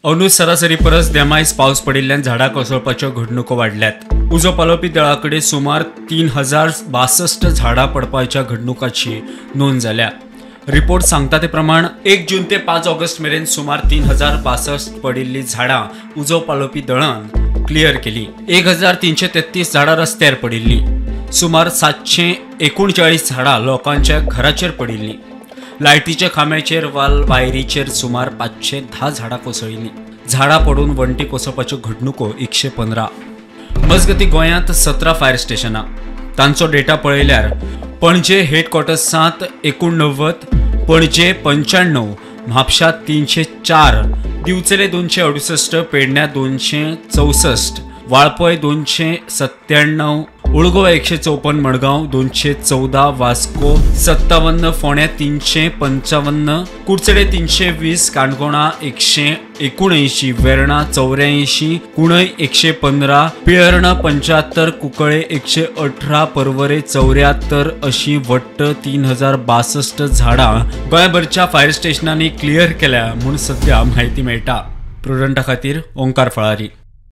अंदू सरासरी परस देमायज पावस पडिल्ल्यान झाडां कोसळपाच्यो घडणुको वाडल्यात। उजो पालोवपी दळाकडे सुमार 3062 झाडां पडपाच्या घडणुकांची नोंद जाल्या। रिपोर्ट सांगता ते प्रमाण 1 जून ते 5 ऑगस्ट मेरेन सुमार 3062 पडिल्ली झाडां उजो पालोवपी दळान क्लियर केली। 1333 झाडां रस्त्यार पडिल्ली। सुमार 739 झाडां लोकांच्या घराचेर पडिल्ली। लायटीच्या खांब्याचेर वायरीचेर सुमार 510 झाडां कोसळिल्लीं। झाडां पडून वणटी कोसळपाच्यो घडणुको 115। मजगती गोंयांत 17 फायर स्टेशनां। तांचो डेटा पळयल्यार पणजे हेडक्वॉर्टर्सांत 89, पणजे 95, म्हापशां 304, दिवचले 268, पेडण्यां 264, वाळपय 297, उळगोवा 154, मडगांव 214, वास्को 57, फोंड्या 355, कुडचडे 320, काणकोणा 179, वेर्णा 84, कुणय 115, पिळर्णा 75, कुंकळे 118, परवरे 74 अशी वट्ट 3062 झाडां गोंयभरच्या फायर स्टेशनांनी क्लियर केल्या म्हूण सध्या म्हायती मेळटा। प्रुडंटा खातीर ओंकार फळारी।